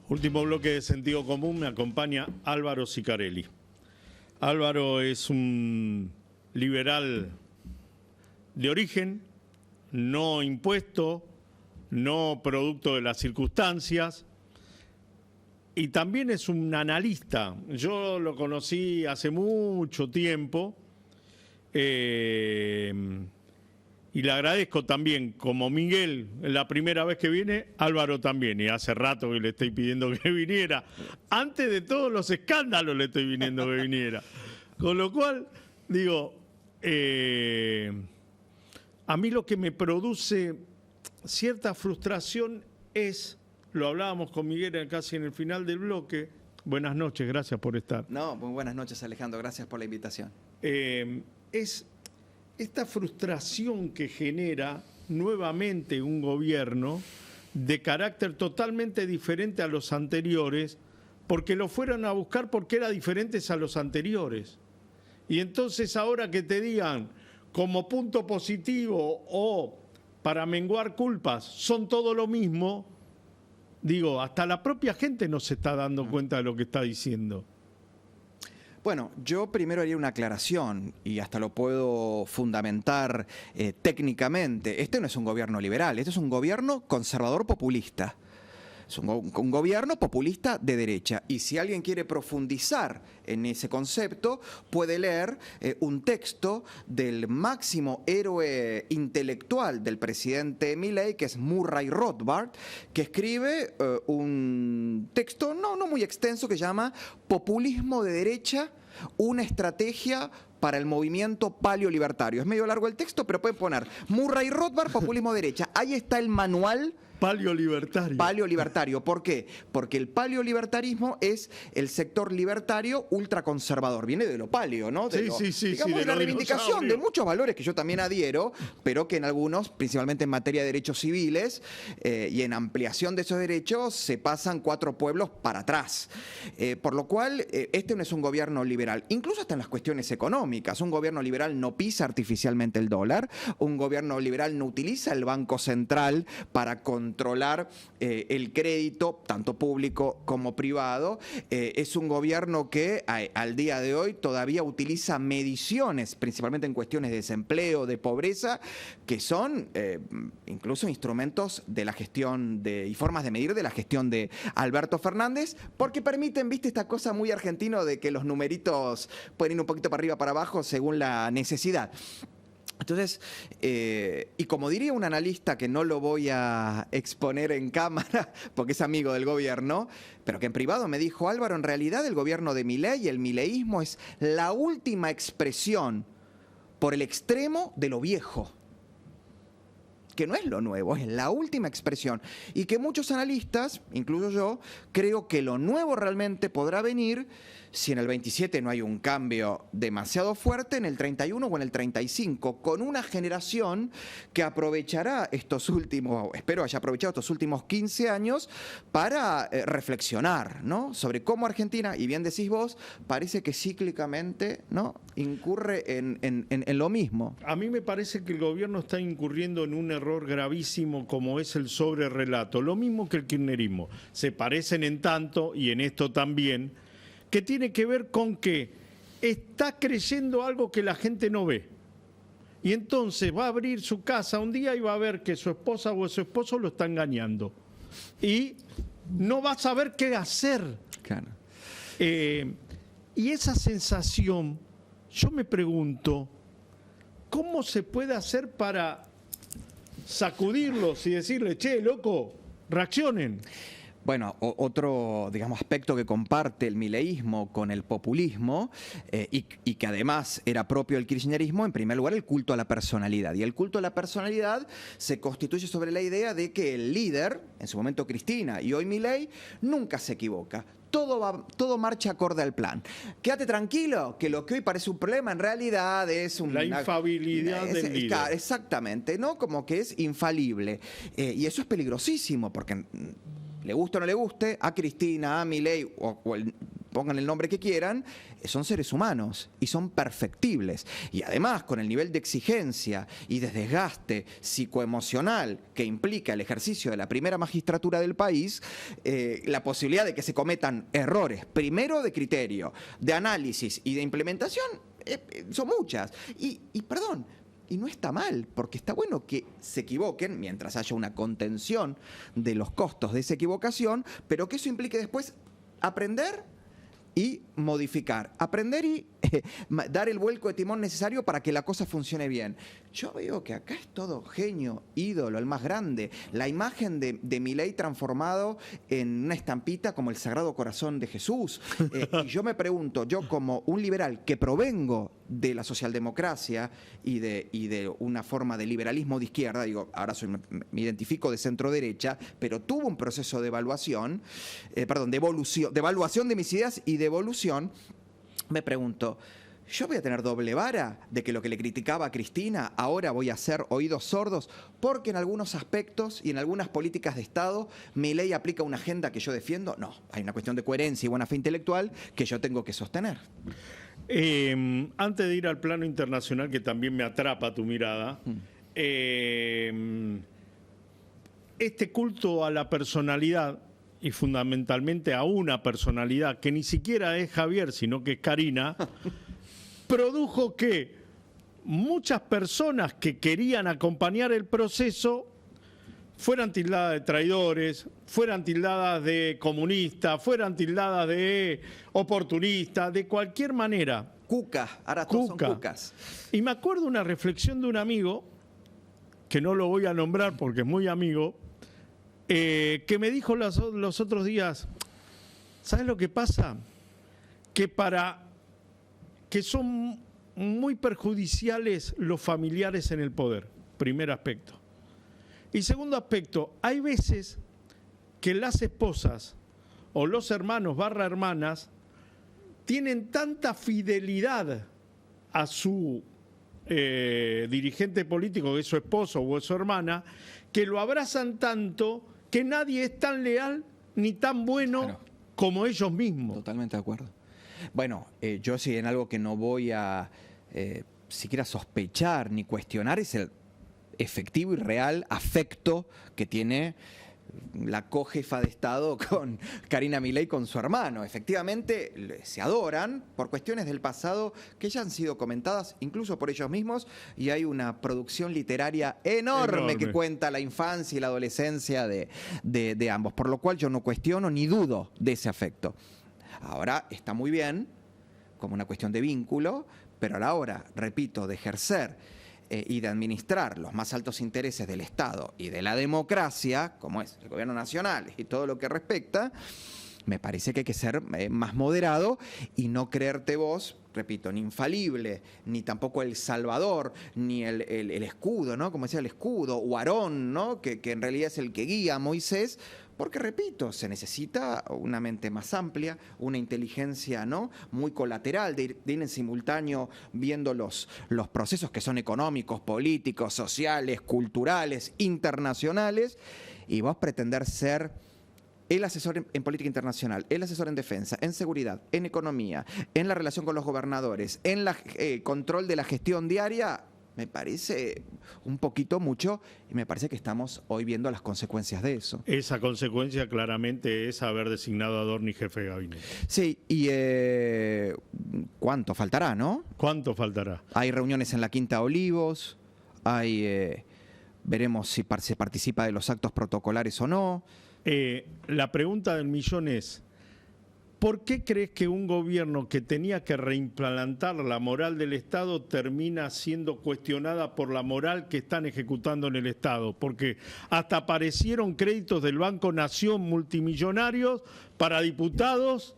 Último bloque de Sentido Común, me acompaña Álvaro Sicarelli. Álvaro es un liberal de origen, no impuesto, no producto de las circunstancias, y también es un analista. Yo lo conocí hace mucho tiempo, y le agradezco también, como Miguel, la primera vez que viene, Álvaro también, y hace rato que le estoy pidiendo que viniera. Antes de todos los escándalos le estoy pidiendo que viniera. Con lo cual, digo, a mí lo que me produce cierta frustración es, lo hablábamos con Miguel casi en el final del bloque. Buenas noches, gracias por estar. No, muy buenas noches, Alejandro, gracias por la invitación. Es esta frustración que genera nuevamente un gobierno de carácter totalmente diferente a los anteriores, porque lo fueron a buscar porque eran diferentes a los anteriores. Y entonces ahora que te digan como punto positivo o para menguar culpas, son todo lo mismo, digo, hasta la propia gente no se está dando cuenta de lo que está diciendo. Bueno, yo primero haría una aclaración y hasta lo puedo fundamentar técnicamente. Este no es un gobierno liberal, este es un gobierno conservador populista. Es un gobierno populista de derecha. Y si alguien quiere profundizar en ese concepto, puede leer un texto del máximo héroe intelectual del presidente Milei, que es Murray Rothbard, que escribe un texto no muy extenso que se llama Populismo de derecha, una estrategia para el movimiento paleolibertario. Es medio largo el texto, pero pueden poner Murray Rothbard, populismo de derecha. Ahí está el manual paleolibertario. Paleolibertario. ¿Por qué? Porque el paleolibertarismo es el sector libertario ultraconservador. Viene de lo paleo, ¿no? Sí, digamos, de la reivindicación de muchos valores que yo también adhiero, pero que en algunos, principalmente en materia de derechos civiles y en ampliación de esos derechos, se pasan 4 pueblos para atrás. Por lo cual, este no es un gobierno liberal. Incluso hasta en las cuestiones económicas. Un gobierno liberal no pisa artificialmente el dólar. Un gobierno liberal no utiliza el Banco Central para controlar el crédito, tanto público como privado. Es un gobierno que al día de hoy todavía utiliza mediciones, principalmente en cuestiones de desempleo, de pobreza, que son incluso instrumentos de la gestión y formas de medir de la gestión de Alberto Fernández, porque permiten, viste, esta cosa muy argentino de que los numeritos pueden ir un poquito para arriba, para abajo, según la necesidad. Entonces, y como diría un analista que no lo voy a exponer en cámara porque es amigo del gobierno, pero que en privado me dijo: Álvaro, en realidad el gobierno de Milei, el mileísmo, es la última expresión por el extremo de lo viejo, que no es lo nuevo, es la última expresión. Y que muchos analistas, incluso yo, creo que lo nuevo realmente podrá venir si en el 27 no hay un cambio demasiado fuerte, en el 31 o en el 35, con una generación que aprovechará estos últimos, espero haya aprovechado estos últimos 15 años para reflexionar, ¿no?, sobre cómo Argentina, y bien decís vos, parece que cíclicamente, ¿no?, incurre en lo mismo. A mí me parece que el gobierno está incurriendo en un error gravísimo como es el sobrerrelato, lo mismo que el kirchnerismo. Se parecen en tanto, y en esto también, que tiene que ver con que está creyendo algo que la gente no ve. Y entonces va a abrir su casa un día y va a ver que su esposa o su esposo lo está engañando. Y no va a saber qué hacer. Claro. Y esa sensación, yo me pregunto, ¿cómo se puede hacer para sacudirlos y decirle: che, loco, reaccionen? Bueno, otro, digamos, aspecto que comparte el mileísmo con el populismo y que además era propio del kirchnerismo, en primer lugar, el culto a la personalidad. Y el culto a la personalidad se constituye sobre la idea de que el líder, en su momento Cristina y hoy Milei, nunca se equivoca. Todo marcha acorde al plan. Quédate tranquilo, que lo que hoy parece un problema en realidad es la infalibilidad del líder. Exactamente, ¿no? Como que es infalible. Y eso es peligrosísimo, porque le guste o no le guste, a Cristina, a Milei, por pongan el nombre que quieran, son seres humanos y son perfectibles. Y además, con el nivel de exigencia y de desgaste psicoemocional que implica el ejercicio de la primera magistratura del país, la posibilidad de que se cometan errores, primero de criterio, de análisis y de implementación, son muchas. Y perdón, y no está mal, porque está bueno que se equivoquen mientras haya una contención de los costos de esa equivocación, pero que eso implique después aprender y modificar, aprender y dar el vuelco de timón necesario para que la cosa funcione bien. Yo veo que acá es todo genio, ídolo, el más grande. La imagen de Milei transformado en una estampita como el Sagrado Corazón de Jesús. Y yo me pregunto, yo como un liberal que provengo de la socialdemocracia y de una forma de liberalismo de izquierda, digo, ahora me identifico de centro derecha, pero tuvo un proceso de evaluación, de evaluación de mis ideas y de evolución, me pregunto, ¿yo voy a tener doble vara de que lo que le criticaba a Cristina ahora voy a hacer oídos sordos? Porque en algunos aspectos y en algunas políticas de Estado Milei aplica una agenda que yo defiendo. No, hay una cuestión de coherencia y buena fe intelectual que yo tengo que sostener. Antes de ir al plano internacional, que también me atrapa tu mirada, este culto a la personalidad, y fundamentalmente a una personalidad que ni siquiera es Javier, sino que es Karina, produjo que muchas personas que querían acompañar el proceso fueran tildadas de traidores, fueran tildadas de comunistas, fueran tildadas de oportunistas, de cualquier manera. Cucas, ahora todos son cucas. Y me acuerdo una reflexión de un amigo, que no lo voy a nombrar porque es muy amigo, que me dijo los otros días, ¿sabes lo que pasa? Que son muy perjudiciales los familiares en el poder, primer aspecto. Y segundo aspecto, hay veces que las esposas o los hermanos / hermanas tienen tanta fidelidad a su dirigente político, que es su esposo o es su hermana, que lo abrazan tanto que nadie es tan leal ni tan bueno como ellos mismos. Totalmente de acuerdo. Bueno, yo sí en algo que no voy a siquiera sospechar ni cuestionar es el efectivo y real afecto que tiene la cojefa de Estado con Karina Milei, con su hermano. Efectivamente, se adoran por cuestiones del pasado que ya han sido comentadas incluso por ellos mismos, y hay una producción literaria enorme que cuenta la infancia y la adolescencia de ambos, por lo cual yo no cuestiono ni dudo de ese afecto. Ahora, está muy bien, como una cuestión de vínculo, pero a la hora, repito, de ejercer y de administrar los más altos intereses del Estado y de la democracia, como es el gobierno nacional y todo lo que respecta, me parece que hay que ser más moderado y no creerte vos, repito, ni infalible, ni tampoco el salvador, ni el escudo, ¿no? Como decía, el escudo, o Aarón, ¿no? Que en realidad es el que guía a Moisés, porque, repito, se necesita una mente más amplia, una inteligencia, ¿no?, muy colateral, de ir en simultáneo viendo los procesos que son económicos, políticos, sociales, culturales, internacionales, y vos pretender ser el asesor en política internacional, el asesor en defensa, en seguridad, en economía, en la relación con los gobernadores, en el control de la gestión diaria, me parece un poquito mucho, y me parece que estamos hoy viendo las consecuencias de eso. Esa consecuencia claramente es haber designado a Adorni jefe de gabinete. Sí, y ¿cuánto faltará, no? ¿Cuánto faltará? Hay reuniones en la Quinta Olivos, veremos si se participa de los actos protocolares o no. La pregunta del millón es, ¿por qué crees que un gobierno que tenía que reimplantar la moral del Estado termina siendo cuestionada por la moral que están ejecutando en el Estado? Porque hasta aparecieron créditos del Banco Nación multimillonarios para diputados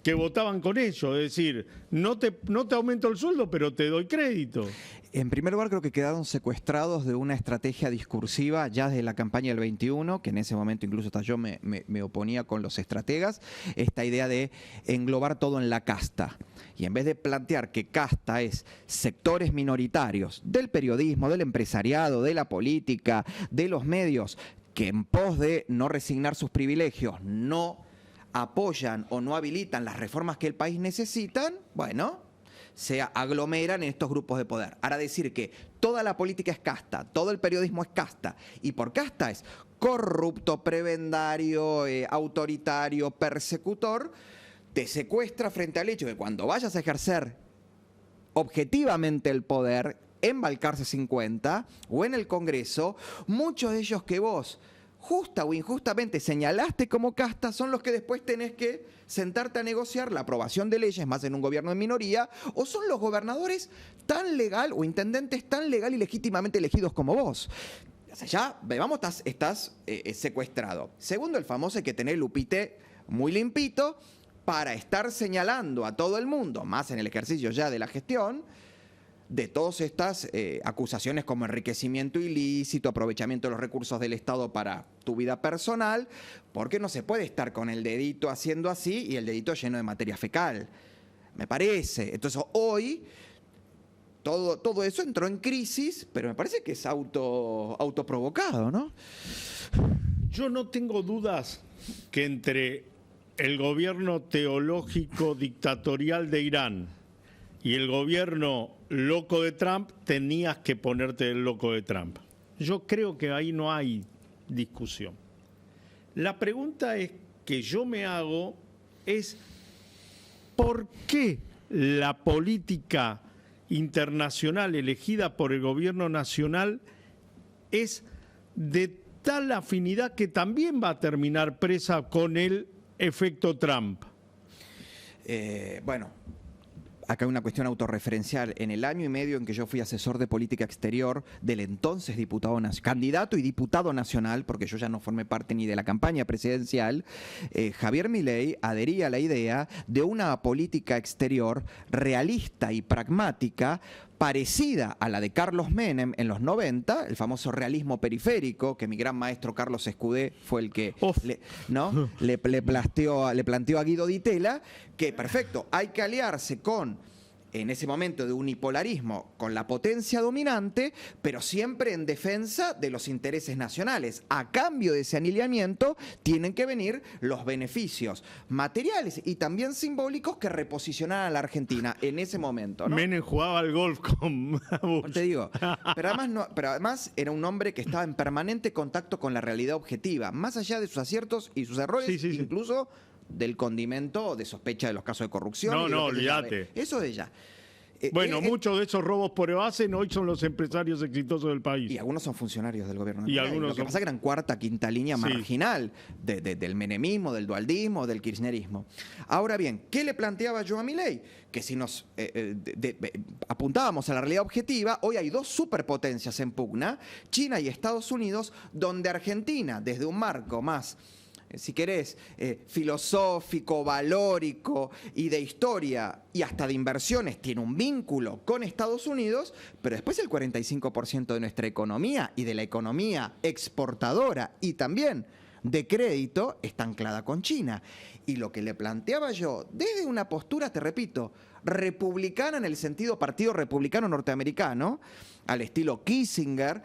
que votaban con ellos. Es decir, no te aumento el sueldo, pero te doy crédito. En primer lugar, creo que quedaron secuestrados de una estrategia discursiva ya desde la campaña del 21, que en ese momento incluso hasta yo me oponía con los estrategas, esta idea de englobar todo en la casta. Y en vez de plantear que casta es sectores minoritarios del periodismo, del empresariado, de la política, de los medios, que en pos de no resignar sus privilegios, no apoyan o no habilitan las reformas que el país necesitan, bueno, se aglomeran en estos grupos de poder. Ahora, decir que toda la política es casta, todo el periodismo es casta, y por casta es corrupto, prebendario, autoritario, persecutor, te secuestra frente al hecho de que cuando vayas a ejercer objetivamente el poder en Balcarce 50 o en el Congreso, muchos de ellos que vos justa o injustamente señalaste como casta son los que después tenés que sentarte a negociar la aprobación de leyes, más en un gobierno de minoría, o son los gobernadores tan legal o intendentes tan legal y legítimamente elegidos como vos. O sea, ya, vamos, estás secuestrado. Segundo, el famoso hay que tener el upite muy limpito para estar señalando a todo el mundo, más en el ejercicio ya de la gestión, de todas estas acusaciones como enriquecimiento ilícito, aprovechamiento de los recursos del Estado para tu vida personal, porque no se puede estar con el dedito haciendo así y el dedito lleno de materia fecal, me parece. Entonces hoy todo eso entró en crisis, pero me parece que es autoprovocado, ¿no? Yo no tengo dudas que entre el gobierno teológico dictatorial de Irán y el gobierno loco de Trump, tenías que ponerte el loco de Trump. Yo creo que ahí no hay discusión. La pregunta que yo me hago es ¿por qué la política internacional elegida por el gobierno nacional es de tal afinidad que también va a terminar presa con el efecto Trump? Bueno, acá hay una cuestión autorreferencial. En el año y medio en que yo fui asesor de política exterior del entonces candidato y diputado nacional, porque yo ya no formé parte ni de la campaña presidencial, Javier Milei adhería a la idea de una política exterior realista y pragmática, parecida a la de Carlos Menem en los 90, el famoso realismo periférico, que mi gran maestro Carlos Escudé fue el que le planteó a Guido Di Tella, que perfecto, hay que aliarse con, en ese momento de unipolarismo, con la potencia dominante, pero siempre en defensa de los intereses nacionales. A cambio de ese alineamiento tienen que venir los beneficios materiales y también simbólicos que reposicionaran a la Argentina en ese momento, ¿no? Menem jugaba al golf con Bush. Te digo, pero además era un hombre que estaba en permanente contacto con la realidad objetiva, más allá de sus aciertos y sus errores, sí. incluso del condimento de sospecha de los casos de corrupción. No, olvídate. Eso de ella. Bueno, muchos de esos robos por Evasen hoy son los empresarios exitosos del país. Y algunos son funcionarios del gobierno. Y algunos lo que pasa es que eran cuarta, quinta línea marginal del menemismo, del dualdismo, del kirchnerismo. Ahora bien, ¿qué le planteaba yo a Milei? Que si nos apuntábamos a la realidad objetiva, hoy hay dos superpotencias en pugna, China y Estados Unidos, donde Argentina, desde un marco más, si querés, filosófico, valórico y de historia y hasta de inversiones, tiene un vínculo con Estados Unidos, pero después el 45% de nuestra economía y de la economía exportadora y también de crédito está anclada con China. Y lo que le planteaba yo, desde una postura, te repito, republicana en el sentido partido republicano norteamericano, al estilo Kissinger,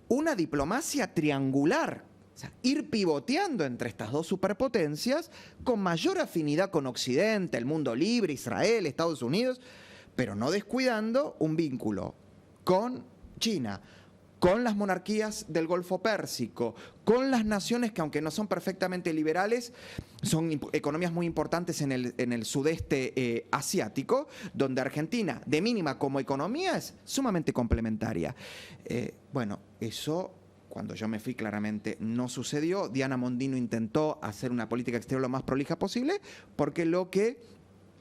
una diplomacia triangular. O sea, ir pivoteando entre estas dos superpotencias con mayor afinidad con Occidente, el mundo libre, Israel, Estados Unidos, pero no descuidando un vínculo con China, con las monarquías del Golfo Pérsico, con las naciones que, aunque no son perfectamente liberales, son economías muy importantes en el sudeste asiático, donde Argentina, de mínima como economía, es sumamente complementaria. Bueno, eso, cuando yo me fui, claramente no sucedió. Diana Mondino intentó hacer una política exterior lo más prolija posible, porque lo que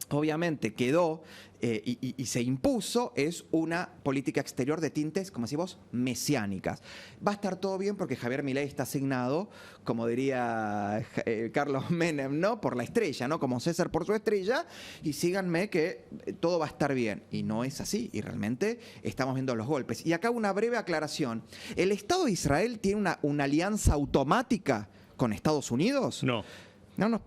obviamente quedó y se impuso es una política exterior de tintes, como decís vos, mesiánicas. Va a estar todo bien porque Javier Milei está asignado, como diría Carlos Menem, ¿no?, por la estrella, ¿no?, como César por su estrella, y síganme que todo va a estar bien. Y no es así, y realmente estamos viendo los golpes. Y acá una breve aclaración. ¿El Estado de Israel tiene una alianza automática con Estados Unidos? No. No,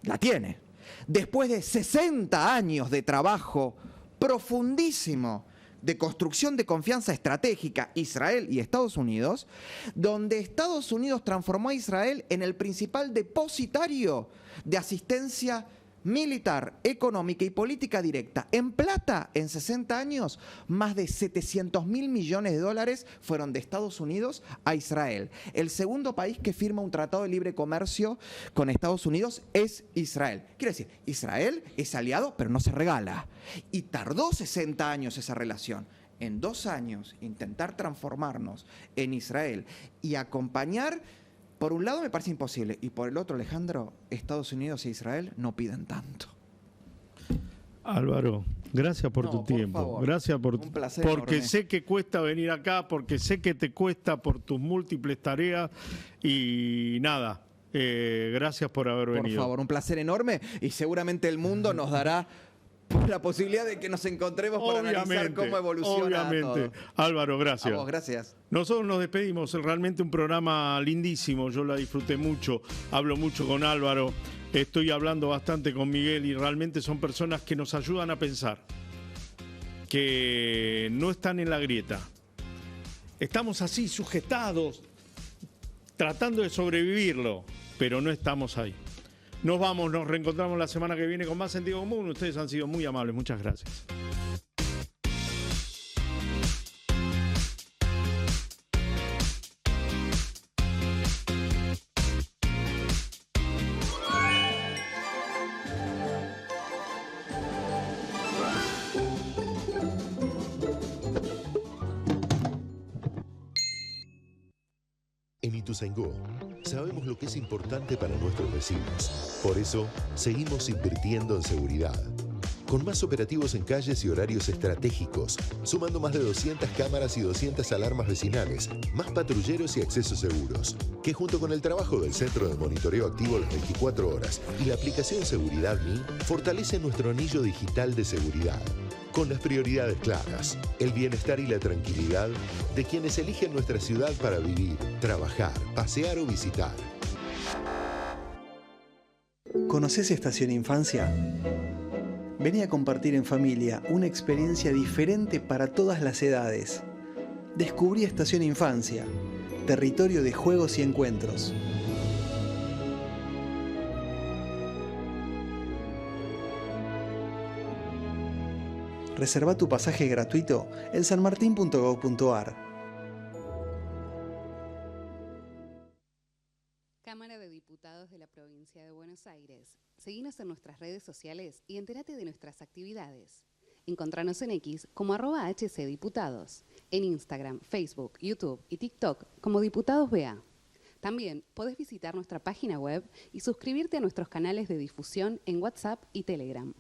la tiene. Después de 60 años de trabajo profundísimo de construcción de confianza estratégica Israel y Estados Unidos, donde Estados Unidos transformó a Israel en el principal depositario de asistencia militar, económica y política directa. En plata, en 60 años, más de 700.000 millones de dólares fueron de Estados Unidos a Israel. El segundo país que firma un tratado de libre comercio con Estados Unidos es Israel. Quiere decir, Israel es aliado, pero no se regala. Y tardó 60 años esa relación. En 2 años, intentar transformarnos en Israel y acompañar. Por un lado me parece imposible, y por el otro, Alejandro, Estados Unidos e Israel no piden tanto. Álvaro, gracias por tu tiempo. Favor. Gracias por un placer porque enorme. sé que cuesta venir acá, porque sé que te cuesta por tus múltiples tareas y nada. Gracias por haber venido. Por favor, un placer enorme, y seguramente el mundo nos dará la posibilidad de que nos encontremos para analizar cómo evoluciona todo. Álvaro, gracias. A vos, gracias. Nosotros nos despedimos, realmente un programa lindísimo, yo la disfruté mucho, hablo mucho con Álvaro, estoy hablando bastante con Miguel y realmente son personas que nos ayudan a pensar, que no están en la grieta. Estamos así, sujetados, tratando de sobrevivirlo, pero no estamos ahí. Nos vamos, nos reencontramos la semana que viene con más sentido común. Ustedes han sido muy amables, muchas gracias. En Ituzaingó sabemos lo que es importante para nuestros vecinos. Por eso, seguimos invirtiendo en seguridad. Con más operativos en calles y horarios estratégicos, sumando más de 200 cámaras y 200 alarmas vecinales, más patrulleros y accesos seguros, que junto con el trabajo del Centro de Monitoreo Activo las 24 horas y la aplicación Seguridad Mi, fortalece nuestro anillo digital de seguridad. Con las prioridades claras, el bienestar y la tranquilidad de quienes eligen nuestra ciudad para vivir, trabajar, pasear o visitar. ¿Conocés Estación Infancia? Vení a compartir en familia una experiencia diferente para todas las edades. Descubrí Estación Infancia, territorio de juegos y encuentros. Reserva tu pasaje gratuito en sanmartin.gov.ar. Cámara de Diputados de la Provincia de Buenos Aires. Seguinos en nuestras redes sociales y entérate de nuestras actividades. Encontranos en X como @HCDiputados, en Instagram, Facebook, YouTube y TikTok como Diputados BA. También podés visitar nuestra página web y suscribirte a nuestros canales de difusión en WhatsApp y Telegram.